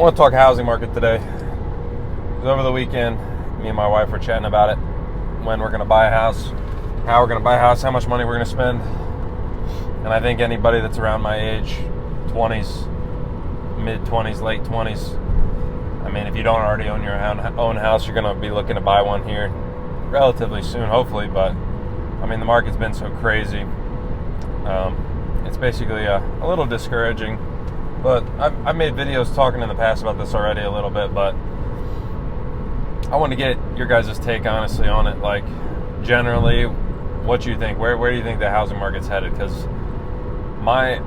I want to talk housing market today. Because over the weekend, me and my wife were chatting about it. When we're going to buy a house, how we're going to buy a house, how much money we're going to spend. And I think anybody that's around my age, 20s, mid-20s, late 20s, I mean, if you don't already own your own house, you're going to be looking to buy one here relatively soon, hopefully. But, I mean, the market's been so crazy. It's basically a little discouraging. But I've made videos talking in the past about this already a little bit, but I want to get your guys' take, honestly, on it. Like, generally, what you think? Where do you think the housing market's headed? Because my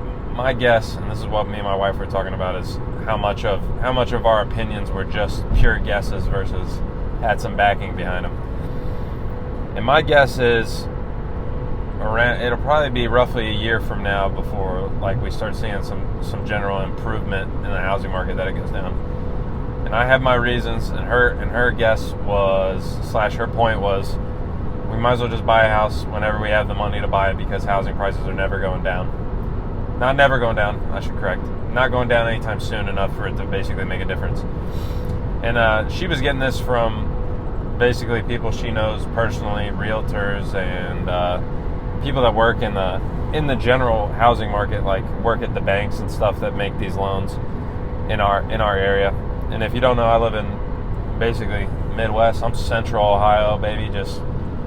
guess, and this is what me and my wife were talking about, is how much of our opinions were just pure guesses versus had some backing behind them. And my guess is it'll probably be roughly a year from now before we start seeing some general improvement in the housing market, that it goes down. And I have my reasons, and her guess was, / her point was, we might as well just buy a house whenever we have the money to buy it, because housing prices are never going down. Not never going down, I should correct. Not going down anytime soon enough for it to basically make a difference. And she was getting this from basically people she knows personally, realtors and people that work in the general housing market, like work at the banks and stuff that make these loans in our area. And if you don't know, I live in basically Midwest. I'm Central Ohio, baby, just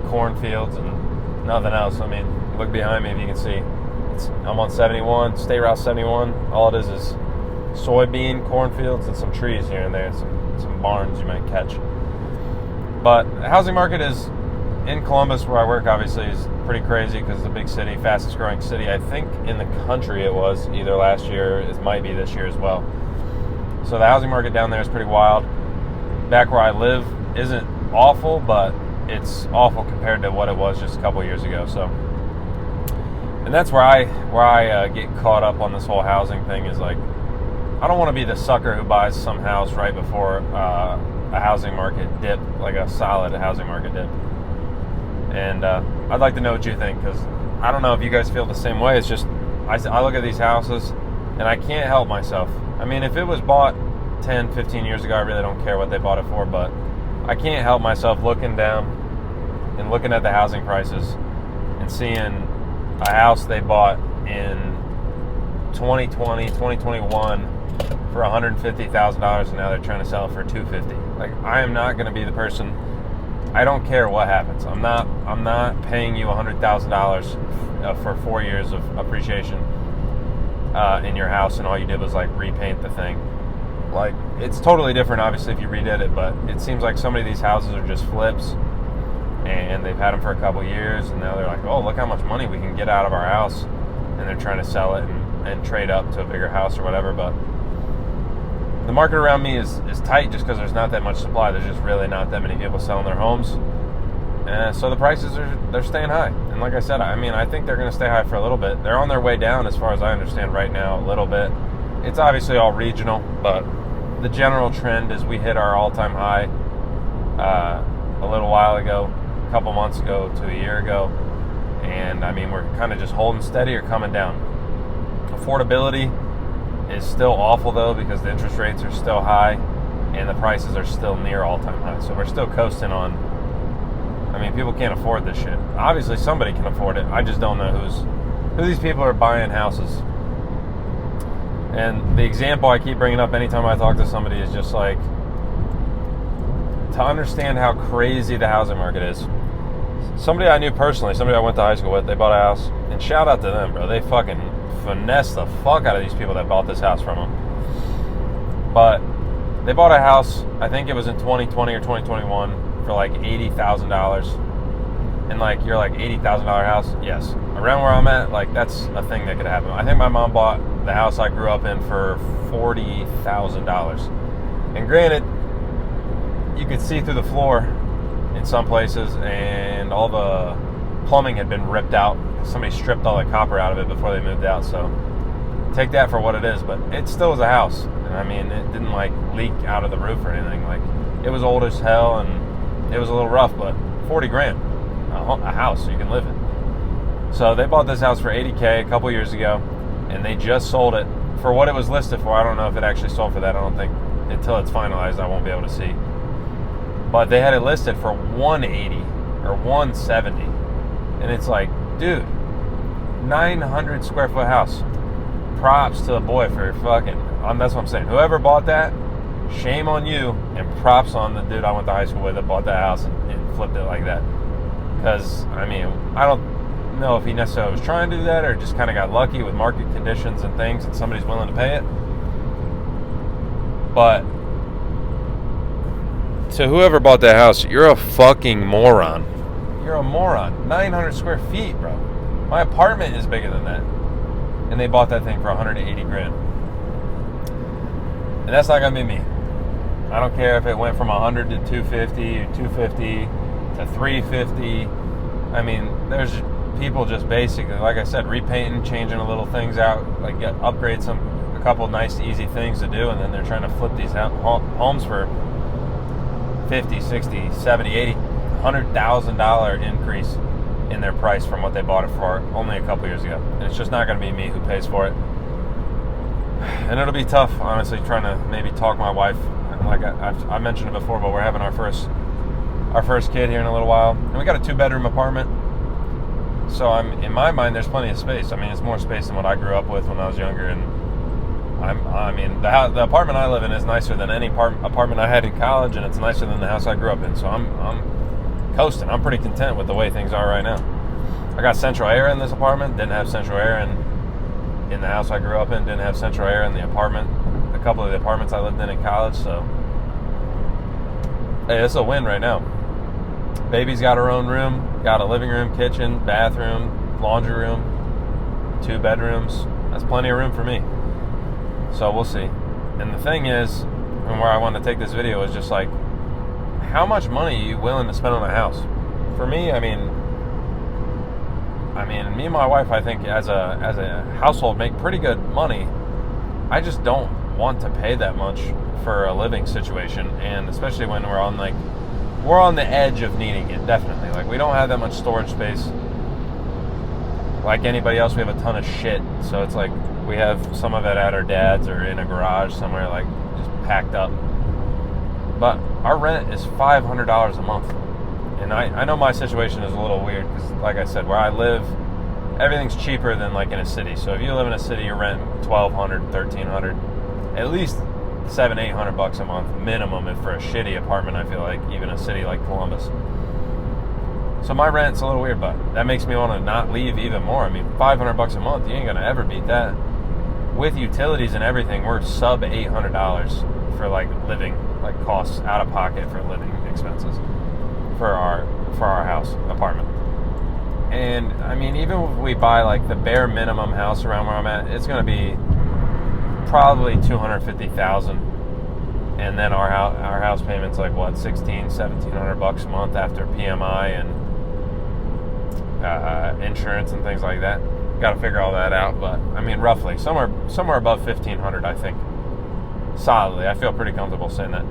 cornfields and nothing else. I mean, look behind me if you can see. I'm on 71, State Route 71. All it is soybean cornfields and some trees here and there, some barns you might catch. But the housing market is in Columbus, where I work, obviously, is pretty crazy because it's a big city, fastest growing city, I think, in the country. It was either last year, it might be this year as well. So the housing market down there is pretty wild. Back where I live isn't awful, but it's awful compared to what it was just a couple years ago. So, and that's where I get caught up on this whole housing thing, is like, I don't want to be the sucker who buys some house right before a housing market dip, like a solid housing market dip. And I'd like to know what you think, because I don't know if you guys feel the same way. It's just, I look at these houses and I can't help myself. I mean, if it was bought 10, 15 years ago, I really don't care what they bought it for, but I can't help myself looking down and looking at the housing prices and seeing a house they bought in 2020, 2021 for $150,000, and now they're trying to sell it for $250,000. Like, I am not going to be the person. I don't care what happens. I'm not paying you $100,000 for 4 years of appreciation in your house, and all you did was repaint the thing. Like, it's totally different, obviously, if you redid it, but it seems like so many of these houses are just flips, and they've had them for a couple years, and now they're like, oh, look how much money we can get out of our house, and they're trying to sell it and trade up to a bigger house or whatever. But the market around me is tight just because there's not that much supply. There's just really not that many people selling their homes. So the prices they're staying high. And like I said, I mean, I think they're going to stay high for a little bit. They're on their way down, as far as I understand right now, a little bit. It's obviously all regional, but the general trend is we hit our all-time high a little while ago, a couple months ago to a year ago. And I mean, we're kind of just holding steady or coming down. Affordability is still awful, though, because the interest rates are still high and the prices are still near all-time high. So we're still coasting on. I mean, people can't afford this shit. Obviously, somebody can afford it. I just don't know who these people are buying houses. And the example I keep bringing up anytime I talk to somebody is just like, to understand how crazy the housing market is. Somebody I knew personally, somebody I went to high school with, they bought a house, and shout out to them, bro. They fucking finesse the fuck out of these people that bought this house from them. But they bought a house, I think it was in 2020 or 2021, for $80,000. And you're like, $80,000 house? Yes. Around where I'm at, that's a thing that could happen. I think my mom bought the house I grew up in for $40,000. And granted, you could see through the floor in some places, and all the plumbing had been ripped out. Somebody stripped all the copper out of it before they moved out. So take that for what it is, but it still was a house. And I mean, it didn't leak out of the roof or anything. It was old as hell, and it was a little rough, but $40,000, a house you can live in. So they bought this house for $80,000 a couple years ago, and they just sold it for what it was listed for. I don't know if it actually sold for that. I don't think until it's finalized, I won't be able to see. But they had it listed for 180 or 170, and it's like, dude, 900 square foot house. Props to the boy for fucking. That's what I'm saying. Whoever bought that, shame on you, and props on the dude I went to high school with that bought that house and flipped it like that. Because I mean, I don't know if he necessarily was trying to do that or just kind of got lucky with market conditions and things, and somebody's willing to pay it. But to whoever bought that house, you're a fucking moron. You're a moron. 900 square feet, bro. My apartment is bigger than that. And they bought that thing for 180 grand. And that's not going to be me. I don't care if it went from 100 to 250 or 250 to 350. I mean, there's people just basically, like I said, repainting, changing a little things out, like upgrade a couple nice, easy things to do, and then they're trying to flip these homes for 50, 60, 70, 80, $100,000 increase in their price from what they bought it for only a couple years ago. And it's just not going to be me who pays for it. And it'll be tough, honestly, trying to maybe talk my wife. Like I mentioned it before, but we're having our first kid here in a little while, and we got a 2-bedroom apartment. So in my mind, there's plenty of space. I mean, it's more space than what I grew up with when I was younger. And I mean, the apartment I live in is nicer than any apartment I had in college, and it's nicer than the house I grew up in. So I'm coasting. I'm pretty content with the way things are right now. I got central air in this apartment. Didn't have central air in the house I grew up in. Didn't have central air in the apartment. A couple of the apartments I lived in college. So hey, it's a win right now. Baby's got her own room. Got a living room, kitchen, bathroom, laundry room, 2 bedrooms. That's plenty of room for me. So we'll see. And the thing is, and where I want to take this video is just like, how much money are you willing to spend on a house? For me, I mean, me and my wife, I think as a household make pretty good money. I just don't want to pay that much for a living situation, and especially when we're on the edge of needing it. Definitely, like, we don't have that much storage space like anybody else. We have a ton of shit, so it's like we have some of it at our dad's or in a garage somewhere, like just packed up. But our rent is $500 a month, and I know my situation is a little weird because, like I said, where I live, everything's cheaper than like in a city. So if you live in a city, you rent $1,200, $1,300, at least $700-800 a month minimum. If for a shitty apartment, I feel like, even a city like Columbus. So my rent's a little weird, but that makes me want to not leave even more. I mean, $500 a month, you ain't gonna ever beat that. With utilities and everything, we're sub $800 for like living, like costs out of pocket for living expenses for our house apartment. And I mean, even if we buy like the bare minimum house around where I'm at, it's gonna be probably $250,000, and then our house payment's like what, $1,700-1,700 a month after PMI and insurance and things like that. Got to figure all that out, but I mean, roughly somewhere above $1,500, I think, solidly. I feel pretty comfortable saying that.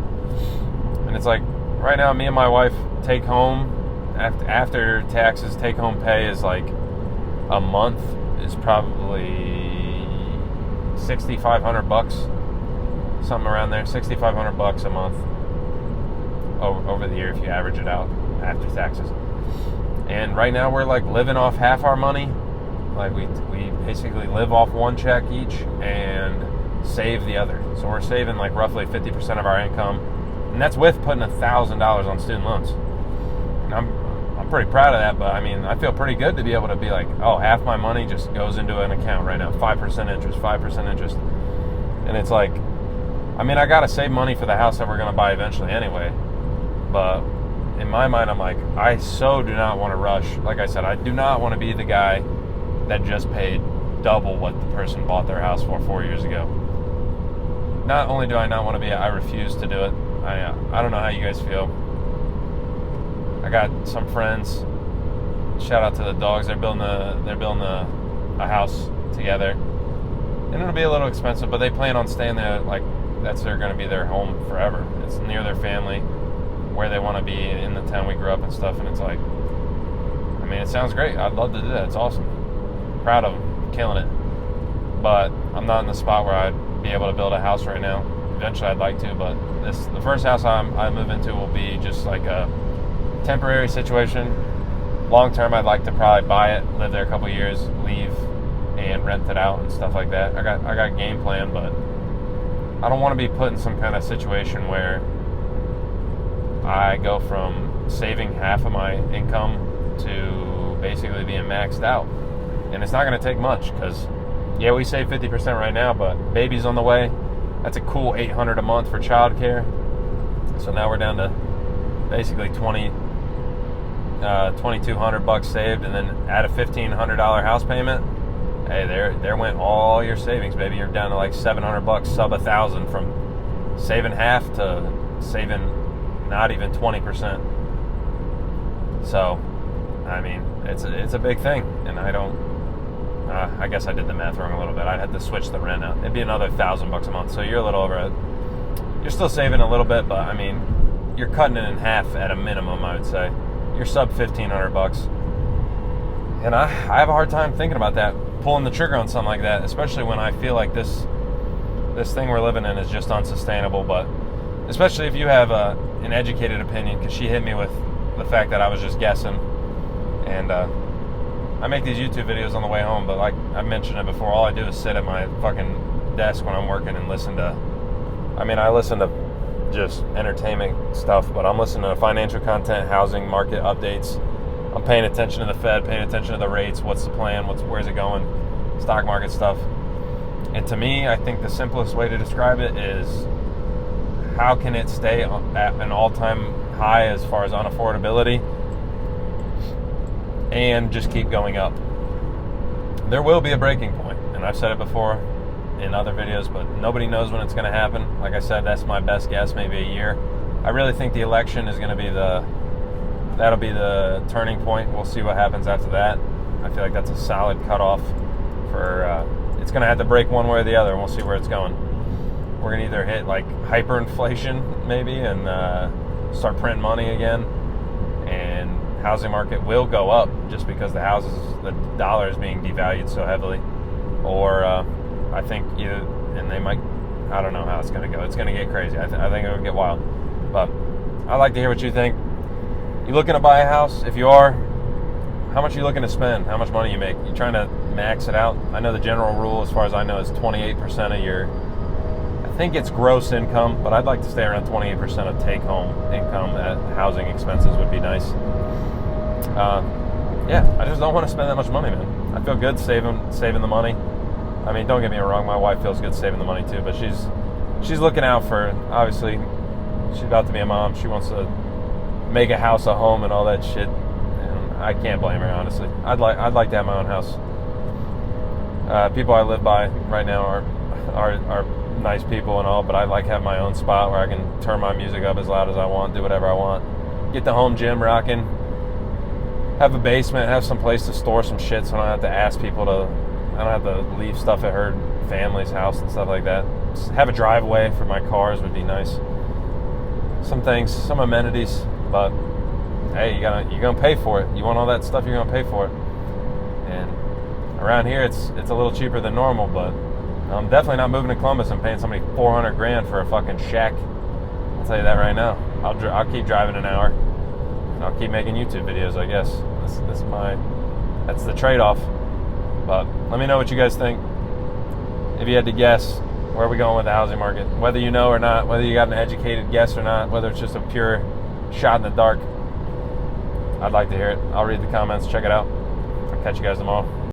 And it's like right now, me and my wife take home after taxes, take home pay is like a month is probably $6,500, something around there. $6,500 a month over the year if you average it out after taxes. And right now we're like living off half our money. Like we basically live off one check each and save the other. So we're saving like roughly 50% of our income, and that's with putting $1,000 on student loans. And I'm pretty proud of that, but I mean, I feel pretty good to be able to be like, oh, half my money just goes into an account right now, 5% interest, 5% interest. And it's like, I mean, I got to save money for the house that we're going to buy eventually anyway. But in my mind, I'm like, I so do not want to rush. Like I said, I do not want to be the guy that just paid double what the person bought their house for 4 years ago. Not only do I not want to be, I refuse to do it. I don't know how you guys feel. I got some friends. Shout out to the dogs. They're building a house together, and it'll be a little expensive, but they plan on staying there. Like that's going to be their home forever. It's near their family, where they want to be in the town we grew up and stuff. And it's like, I mean, it sounds great. I'd love to do that. It's awesome. Proud of them, killing it. But I'm not in the spot where I'd be able to build a house right now. Eventually I'd like to, but the first house I move into will be just like a temporary situation. Long term, I'd like to probably buy it, live there a couple years, leave, and rent it out and stuff like that. I got a game plan, but I don't want to be put in some kind of situation where I go from saving half of my income to basically being maxed out. And it's not going to take much, because yeah, we save 50% right now, but baby's on the way. That's a cool $800 a month for childcare. So now we're down to basically $2,200 saved, and then add a $1,500 house payment. Hey, there went all your savings, baby. You're down to like $700, sub $1,000, from saving half to saving not even 20%. So, I mean, it's a big thing, and I guess I did the math wrong a little bit. I'd have to switch the rent out. It'd be another $1,000 a month. So you're a little over it. You're still saving a little bit, but I mean, you're cutting it in half at a minimum, I would say. You're sub $1,500, and I have a hard time thinking about that, pulling the trigger on something like that, especially when I feel like this thing we're living in is just unsustainable. But especially if you have an educated opinion, because she hit me with the fact that I was just guessing, and I make these YouTube videos on the way home, but like I mentioned it before, all I do is sit at my fucking desk when I'm working and listen to, I listen to just entertainment stuff, but I'm listening to financial content, housing market updates. I'm paying attention to the Fed, paying attention to the rates, what's the plan, where's it going, stock market stuff. And to me, I think the simplest way to describe it is, how can it stay at an all-time high as far as unaffordability and just keep going up? There will be a breaking point, and I've said it before in other videos, but nobody knows when it's going to happen. Like I said, that's my best guess, maybe a year. I really think the election is going to be that'll be the turning point. We'll see what happens after that. I feel like that's a solid cutoff for, it's going to have to break one way or the other, and we'll see where it's going. We're going to either hit like hyperinflation maybe and start printing money again, and housing market will go up just because the dollar is being devalued so heavily, or I think either, and they might, I don't know how it's going to go. It's going to get crazy. I think it'll get wild. But I'd like to hear what you think. You looking to buy a house? If you are, how much are you looking to spend? How much money you make? You trying to max it out? I know the general rule, as far as I know, is 28% of your, I think it's gross income, but I'd like to stay around 28% of take-home income. At housing expenses would be nice. Yeah, I just don't want to spend that much money, man. I feel good saving the money. I mean, don't get me wrong, my wife feels good saving the money too, but she's looking out for, obviously, she's about to be a mom. She wants to make a house a home and all that shit, and I can't blame her, honestly. I'd like to have my own house. People I live by right now are nice people and all, but I like having my own spot where I can turn my music up as loud as I want, do whatever I want, get the home gym rocking, have a basement, have some place to store some shit so I don't have to ask people to, I don't have to leave stuff at her family's house and stuff like that. Just have a driveway for my cars would be nice. Some things, some amenities, but hey, you're gonna pay for it. You want all that stuff, you're gonna pay for it. And around here, it's a little cheaper than normal, but I'm definitely not moving to Columbus and paying somebody $400,000 for a fucking shack. I'll tell you that right now. I'll keep driving an hour, and I'll keep making YouTube videos, I guess. That's the trade-off. But let me know what you guys think. If you had to guess, where are we going with the housing market? Whether you know or not, whether you got an educated guess or not, whether it's just a pure shot in the dark, I'd like to hear it. I'll read the comments, check it out. I'll catch you guys tomorrow.